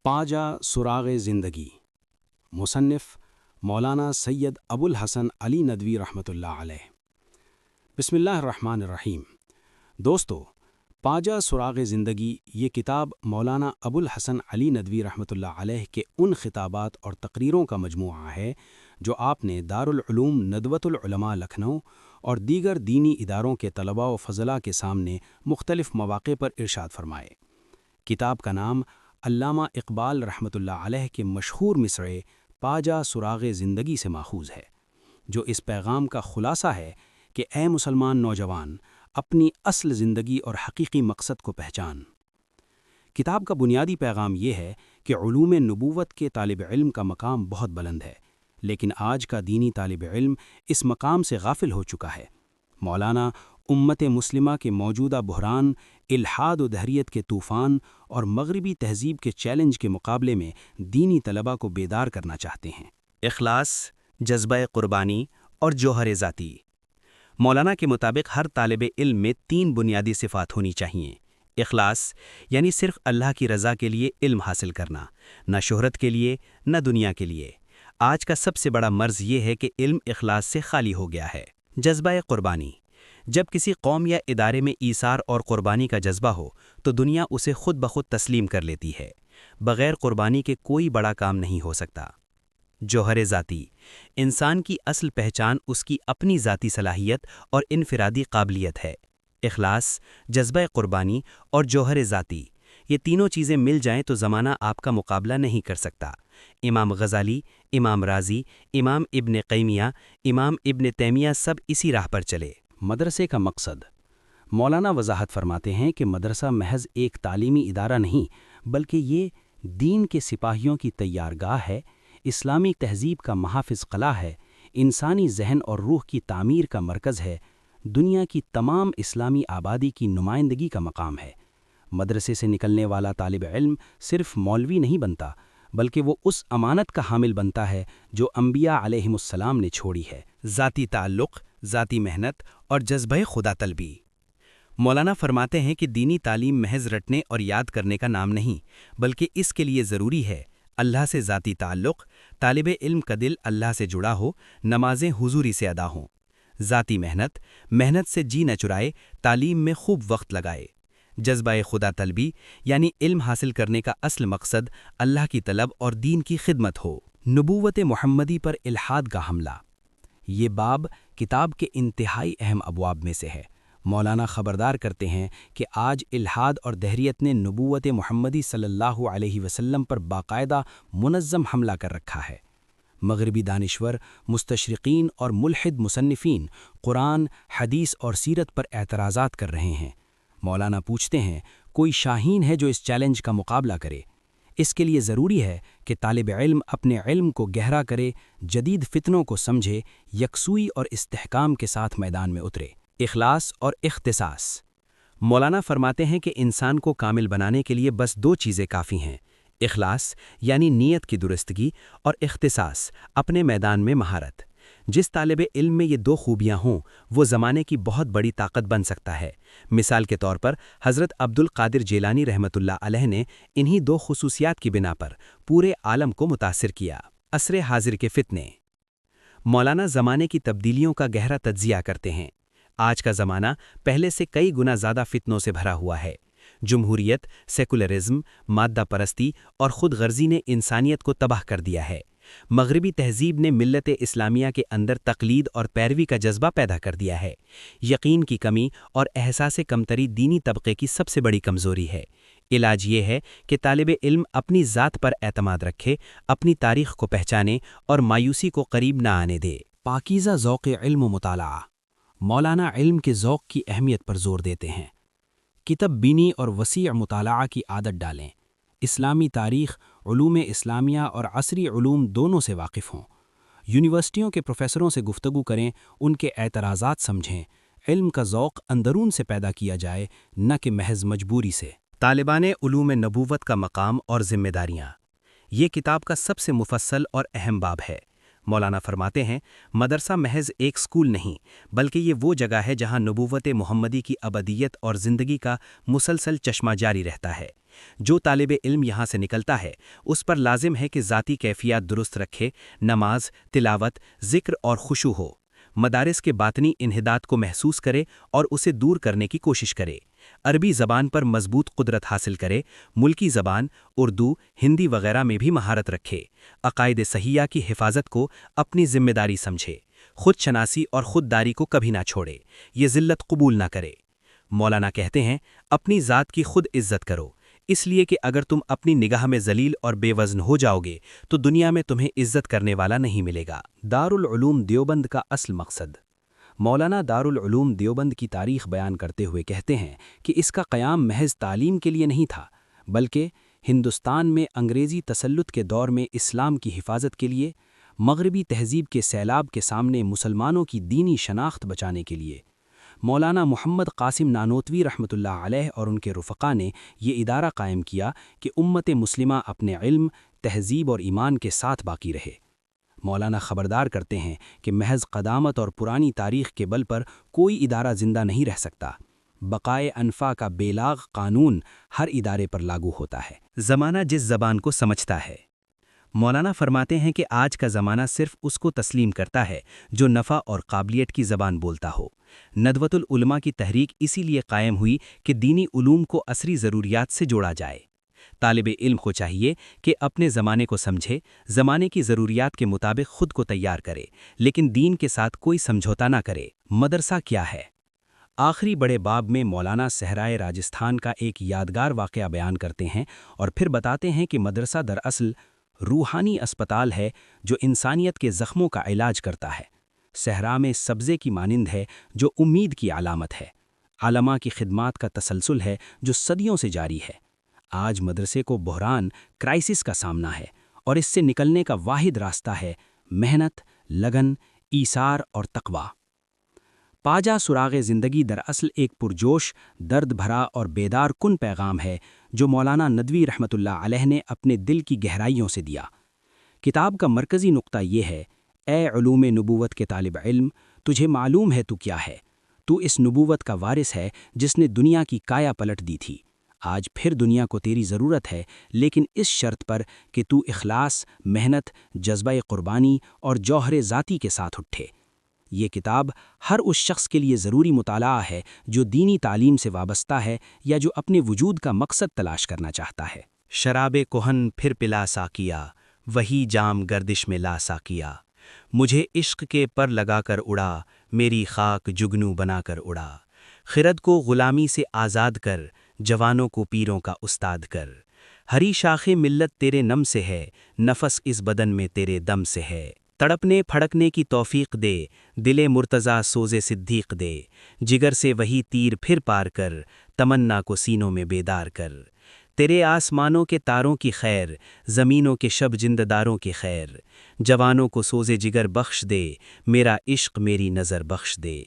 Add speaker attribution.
Speaker 1: پاجا سراغ زندگی مصنف مولانا سید ابو الحسن علی ندوی رحمۃ اللہ علیہ۔ بسم اللہ الرحمن الرحیم۔ دوستو، پاجا سراغ زندگی یہ کتاب مولانا ابو الحسن علی ندوی رحمۃ اللہ علیہ کے ان خطابات اور تقریروں کا مجموعہ ہے جو آپ نے دارالعلوم ندوۃ العلماء لکھنؤ اور دیگر دینی اداروں کے طلباء و فضلاء کے سامنے مختلف مواقع پر ارشاد فرمائے۔ کتاب کا نام علامہ اقبال رحمۃ اللہ علیہ کے مشہور مصرعے پاجا سراغ زندگی سے ماخوذ ہے، جو اس پیغام کا خلاصہ ہے کہ اے مسلمان نوجوان، اپنی اصل زندگی اور حقیقی مقصد کو پہچان۔ کتاب کا بنیادی پیغام یہ ہے کہ علوم نبوت کے طالب علم کا مقام بہت بلند ہے، لیکن آج کا دینی طالب علم اس مقام سے غافل ہو چکا ہے۔ مولانا امت مسلمہ کے موجودہ بحران، الحاد و دہریت کے طوفان اور مغربی تہذیب کے چیلنج کے مقابلے میں دینی طلباء کو بیدار کرنا چاہتے ہیں۔
Speaker 2: اخلاص، جذبہ قربانی اور جوہر ذاتی۔ مولانا کے مطابق ہر طالب علم میں 3 بنیادی صفات ہونی چاہیے۔ اخلاص یعنی صرف اللہ کی رضا کے لیے علم حاصل کرنا، نہ شہرت کے لیے نہ دنیا کے لیے۔ آج کا سب سے بڑا مرض یہ ہے کہ علم اخلاص سے خالی ہو گیا ہے۔ جذبہ قربانی۔ جب کسی قوم یا ادارے میں ایثار اور قربانی کا جذبہ ہو تو دنیا اسے خود بخود تسلیم کر لیتی ہے۔ بغیر قربانی کے کوئی بڑا کام نہیں ہو سکتا۔ جوہر ذاتی۔ انسان کی اصل پہچان اس کی اپنی ذاتی صلاحیت اور انفرادی قابلیت ہے۔ اخلاص، جذبہ قربانی اور جوہر ذاتی، یہ تینوں چیزیں مل جائیں تو زمانہ آپ کا مقابلہ نہیں کر سکتا۔ امام غزالی، امام رازی، امام ابن قیمیہ، امام ابن تیمیہ سب اسی راہ پر چلے۔
Speaker 1: مدرسے کا مقصد۔ مولانا وضاحت فرماتے ہیں کہ مدرسہ محض ایک تعلیمی ادارہ نہیں، بلکہ یہ دین کے سپاہیوں کی تیارگاہ ہے، اسلامی تہذیب کا محافظ قلعہ ہے، انسانی ذہن اور روح کی تعمیر کا مرکز ہے، دنیا کی تمام اسلامی آبادی کی نمائندگی کا مقام ہے۔ مدرسے سے نکلنے والا طالب علم صرف مولوی نہیں بنتا، بلکہ وہ اس امانت کا حامل بنتا ہے جو انبیاء علیہم السلام نے چھوڑی ہے۔
Speaker 2: ذاتی تعلق، ذاتی محنت اور جذبہ خدا طلبی۔ مولانا فرماتے ہیں کہ دینی تعلیم محض رٹنے اور یاد کرنے کا نام نہیں، بلکہ اس کے لیے ضروری ہے اللہ سے ذاتی تعلق، طالب علم کا دل اللہ سے جڑا ہو، نمازیں حضوری سے ادا ہوں۔ ذاتی محنت، محنت سے جی نہ چرائے، تعلیم میں خوب وقت لگائے۔ جذبہ خدا طلبی یعنی علم حاصل کرنے کا اصل مقصد اللہ کی طلب اور دین کی خدمت ہو۔ نبوت محمدی پر الحاد کا حملہ۔ یہ باب کتاب کے انتہائی اہم ابواب میں سے ہے۔ مولانا خبردار کرتے ہیں کہ آج الحاد اور دہریت نے نبوت محمدی صلی اللہ علیہ وسلم پر باقاعدہ منظم حملہ کر رکھا ہے۔ مغربی دانشور، مستشرقین اور ملحد مصنفین قرآن، حدیث اور سیرت پر اعتراضات کر رہے ہیں۔ مولانا پوچھتے ہیں، کوئی شاہین ہے جو اس چیلنج کا مقابلہ کرے؟ اس کے لیے ضروری ہے کہ طالب علم اپنے علم کو گہرا کرے، جدید فتنوں کو سمجھے، یکسوئی اور استحکام کے ساتھ میدان میں اترے۔ اخلاص اور اختصاص۔ مولانا فرماتے ہیں کہ انسان کو کامل بنانے کے لیے بس 2 چیزیں کافی ہیں: اخلاص یعنی نیت کی درستگی اور اختصاص اپنے میدان میں مہارت۔ جس طالب علم میں یہ 2 خوبیاں ہوں وہ زمانے کی بہت بڑی طاقت بن سکتا ہے۔ مثال کے طور پر حضرت عبد القادر جیلانی رحمۃ اللہ علیہ نے انہی 2 خصوصیات کی بنا پر پورے عالم کو متاثر کیا۔ عصر حاضر کے فتنے۔ مولانا زمانے کی تبدیلیوں کا گہرا تجزیہ کرتے ہیں۔ آج کا زمانہ پہلے سے کئی گنا زیادہ فتنوں سے بھرا ہوا ہے۔ جمہوریت، سیکولرزم، مادہ پرستی اور خود غرضی نے انسانیت کو تباہ کر دیا ہے۔ مغربی تہذیب نے ملت اسلامیہ کے اندر تقلید اور پیروی کا جذبہ پیدا کر دیا ہے۔ یقین کی کمی اور احساس کمتری دینی طبقے کی سب سے بڑی کمزوری ہے۔ علاج یہ ہے کہ طالب علم اپنی ذات پر اعتماد رکھے، اپنی تاریخ کو پہچانے اور مایوسی کو قریب نہ آنے دے۔
Speaker 1: پاکیزہ ذوق علم و مطالعہ۔ مولانا علم کے ذوق کی اہمیت پر زور دیتے ہیں۔ کتب بینی اور وسیع مطالعہ کی عادت ڈالیں۔ اسلامی تاریخ، علوم اسلامیہ اور عصری علوم دونوں سے واقف ہوں۔ یونیورسٹیوں کے پروفیسروں سے گفتگو کریں، ان کے اعتراضات سمجھیں۔ علم کا ذوق اندرون سے پیدا کیا جائے، نہ کہ محض مجبوری سے۔
Speaker 2: طالبان علوم نبوت کا مقام اور ذمہ داریاں۔ یہ کتاب کا سب سے مفصل اور اہم باب ہے۔ مولانا فرماتے ہیں مدرسہ محض ایک اسکول نہیں بلکہ یہ وہ جگہ ہے جہاں نبوت محمدی کی ابدیت اور زندگی کا مسلسل چشمہ جاری رہتا ہے۔ جو طالب علم یہاں سے نکلتا ہے اس پر لازم ہے کہ ذاتی کیفیات درست رکھے، نماز، تلاوت، ذکر اور خشوع ہو، مدارس کے باطنی انحداد کو محسوس کرے اور اسے دور کرنے کی کوشش کرے، عربی زبان پر مضبوط قدرت حاصل کرے، ملکی زبان اردو، ہندی وغیرہ میں بھی مہارت رکھے، عقائد صحیحہ کی حفاظت کو اپنی ذمہ داری سمجھے، خود شناسی اور خود داری کو کبھی نہ چھوڑے، یہ ذلت قبول نہ کرے۔ مولانا کہتے ہیں اپنی ذات کی خود عزت کرو، اس لیے کہ اگر تم اپنی نگاہ میں ذلیل اور بے وزن ہو جاؤ گے تو دنیا میں تمہیں عزت کرنے والا نہیں ملے گا۔ دارالعلوم دیوبند کا اصل مقصد۔ مولانا دارالعلوم دیوبند کی تاریخ بیان کرتے ہوئے کہتے ہیں کہ اس کا قیام محض تعلیم کے لیے نہیں تھا بلکہ ہندوستان میں انگریزی تسلط کے دور میں اسلام کی حفاظت کے لیے، مغربی تہذیب کے سیلاب کے سامنے مسلمانوں کی دینی شناخت بچانے کے لیے۔ مولانا محمد قاسم نانوتوی رحمۃ اللہ علیہ اور ان کے رفقا نے یہ ادارہ قائم کیا کہ امت مسلمہ اپنے علم، تہذیب اور ایمان کے ساتھ باقی رہے۔ مولانا خبردار کرتے ہیں کہ محض قدامت اور پرانی تاریخ کے بل پر کوئی ادارہ زندہ نہیں رہ سکتا، بقائے انفا کا بیلاغ قانون ہر ادارے پر لاگو ہوتا ہے، زمانہ جس زبان کو سمجھتا ہے۔ مولانا فرماتے ہیں کہ آج کا زمانہ صرف اس کو تسلیم کرتا ہے جو نفع اور قابلیت کی زبان بولتا ہو۔ ندوۃ العلماء کی تحریک اسی لیے قائم ہوئی کہ دینی علوم کو عصری ضروریات سے جوڑا جائے۔ طالب علم کو چاہیے کہ اپنے زمانے کو سمجھے، زمانے کی ضروریات کے مطابق خود کو تیار کرے، لیکن دین کے ساتھ کوئی سمجھوتا نہ کرے۔ مدرسہ کیا ہے؟ آخری بڑے باب میں مولانا صحرائے راجستھان کا ایک یادگار واقعہ بیان کرتے ہیں اور پھر بتاتے ہیں کہ مدرسہ دراصل روحانی اسپتال ہے جو انسانیت کے زخموں کا علاج کرتا ہے، صحرا میں سبزے کی مانند ہے جو امید کی علامت ہے، علماء کی خدمات کا تسلسل ہے جو صدیوں سے جاری ہے۔ آج مدرسے کو بحران، کرائسس کا سامنا ہے اور اس سے نکلنے کا واحد راستہ ہے محنت، لگن، ایثار اور تقویٰ۔ پاجا سراغ زندگی دراصل ایک پرجوش، درد بھرا اور بیدار کن پیغام ہے جو مولانا ندوی رحمۃ اللہ علیہ نے اپنے دل کی گہرائیوں سے دیا۔ کتاب کا مرکزی نقطہ یہ ہے: اے علوم نبوت کے طالب علم، تجھے معلوم ہے تو کیا ہے؟ تو اس نبوت کا وارث ہے جس نے دنیا کی کایا پلٹ دی تھی۔ آج پھر دنیا کو تیری ضرورت ہے، لیکن اس شرط پر کہ تو اخلاص، محنت، جذبہ قربانی اور جوہر ذاتی کے ساتھ اٹھے۔ یہ کتاب ہر اس شخص کے لیے ضروری مطالعہ ہے جو دینی تعلیم سے وابستہ ہے یا جو اپنے وجود کا مقصد تلاش کرنا چاہتا ہے۔ شراب کہن پھر پلا ساقیا، وہی جام گردش میں لا ساقیا، مجھے عشق کے پر لگا کر اڑا، میری خاک جگنو بنا کر اڑا، خرد کو غلامی سے آزاد کر، جوانوں کو پیروں کا استاد کر، ہری شاخ ملت تیرے نم سے ہے، نفس اس بدن میں تیرے دم سے ہے، تڑپنے پھڑکنے کی توفیق دے، دل مرتضیٰ سوز صدیق دے، جگر سے وہی تیر پھر پار کر، تمنا کو سینوں میں بیدار کر، تیرے آسمانوں کے تاروں کی خیر، زمینوں کے شب جندداروں کی خیر، جوانوں کو سوز جگر بخش دے، میرا عشق میری نظر بخش دے۔